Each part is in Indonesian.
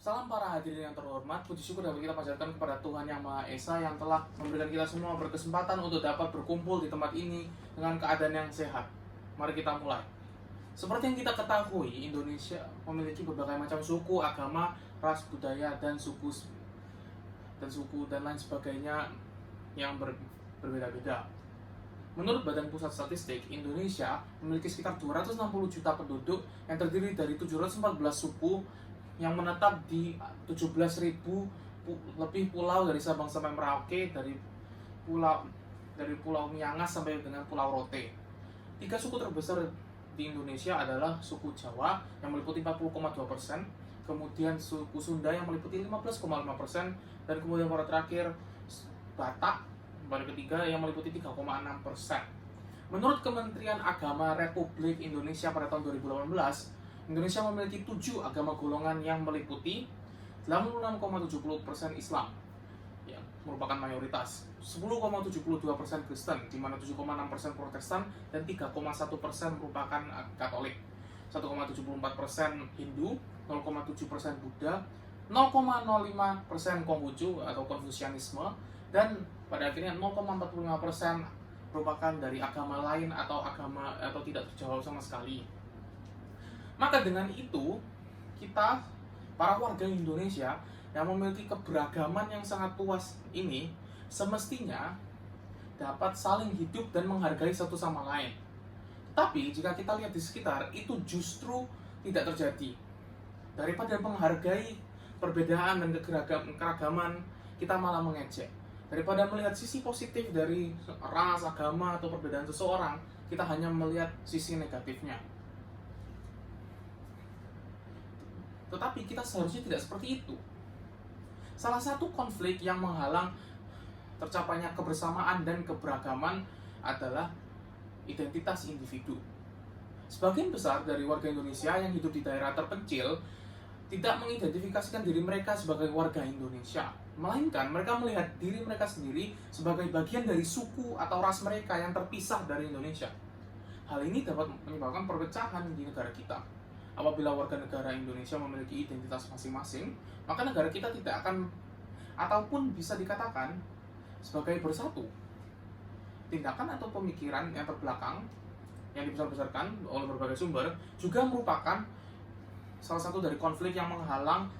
Salam para hadirin yang terhormat, puji syukur dapat kita panjatkan kepada Tuhan Yang Maha Esa yang telah memberikan kita semua berkesempatan untuk dapat berkumpul di tempat ini dengan keadaan yang sehat. Mari kita mulai. Seperti yang kita ketahui, Indonesia memiliki berbagai macam suku, agama, ras, budaya, dan suku dan lain sebagainya yang berbeda-beda. Menurut Badan Pusat Statistik, Indonesia memiliki sekitar 260 juta penduduk yang terdiri dari 714 suku yang menetap di 17.000 lebih pulau dari Sabang sampai Merauke, dari Pulau Miangas sampai dengan Pulau Rote. 3 suku terbesar di Indonesia adalah suku Jawa yang meliputi 40,2%, kemudian suku Sunda yang meliputi 15,5%, dan kemudian pada terakhir Batak pada ketiga yang meliputi 3,6%. Menurut Kementerian Agama Republik Indonesia pada tahun 2018, Indonesia memiliki 7 agama golongan yang meliputi 86,70% Islam yang merupakan mayoritas, 10,72% Kristen, di mana 7,6% Protestan dan 3,1% merupakan Katolik, 1,74% Hindu, 0,7% Buddha, 0,05% Konghucu atau Konfusianisme, dan pada akhirnya 0,45% merupakan dari agama lain atau tidak terjawab sama sekali. Maka dengan itu, kita, para warga Indonesia yang memiliki keberagaman yang sangat luas ini, semestinya dapat saling hidup dan menghargai satu sama lain. Tapi jika kita lihat di sekitar, itu justru tidak terjadi. Daripada menghargai perbedaan dan keragaman, kita malah mengejek. Daripada melihat sisi positif dari ras, agama, atau perbedaan seseorang, kita hanya melihat sisi negatifnya. Tetapi kita seharusnya tidak seperti itu. Salah satu konflik yang menghalang tercapainya kebersamaan dan keberagaman adalah identitas individu. Sebagian besar dari warga Indonesia yang hidup di daerah terpencil tidak mengidentifikasikan diri mereka sebagai warga Indonesia, melainkan mereka melihat diri mereka sendiri sebagai bagian dari suku atau ras mereka yang terpisah dari Indonesia. Hal ini dapat menyebabkan perpecahan di negara kita. Apabila warga negara Indonesia memiliki identitas masing-masing, maka negara kita tidak akan, ataupun bisa dikatakan sebagai bersatu. Tindakan atau pemikiran yang terbelakang, yang dibesar-besarkan oleh berbagai sumber, juga merupakan salah satu dari konflik yang menghalang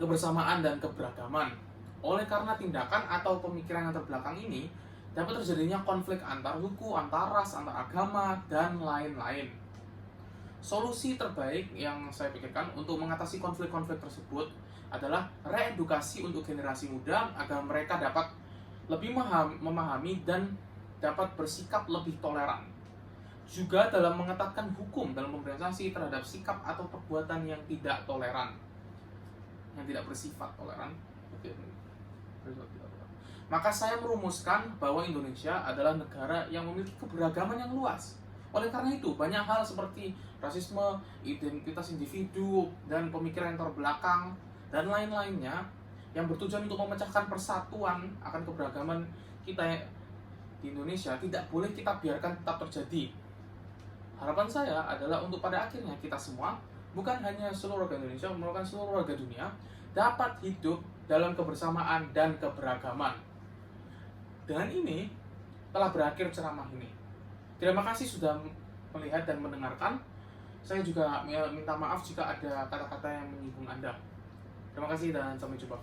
kebersamaan dan keberagaman. Oleh karena tindakan atau pemikiran yang terbelakang ini, dapat terjadinya konflik antar suku, antar ras, antar agama, dan lain-lain. Solusi terbaik yang saya pikirkan untuk mengatasi konflik-konflik tersebut adalah reedukasi untuk generasi muda agar mereka dapat lebih memahami dan dapat bersikap lebih toleran. Juga dalam mengetatkan hukum dalam pemberian sanksi terhadap sikap atau perbuatan yang tidak toleran, yang tidak bersifat toleran. Maka saya merumuskan bahwa Indonesia adalah negara yang memiliki keberagaman yang luas. Oleh karena itu, banyak hal seperti rasisme, identitas individu, dan pemikiran yang terbelakang, dan lain-lainnya yang bertujuan untuk memecahkan persatuan akan keberagaman kita di Indonesia tidak boleh kita biarkan tetap terjadi. Harapan saya adalah untuk pada akhirnya kita semua, bukan hanya seluruh warga Indonesia, melainkan seluruh warga dunia, dapat hidup dalam kebersamaan dan keberagaman. Dengan ini, telah berakhir ceramah ini. Terima kasih sudah melihat dan mendengarkan. Saya juga minta maaf jika ada kata-kata yang menyinggung Anda. Terima kasih dan sampai jumpa.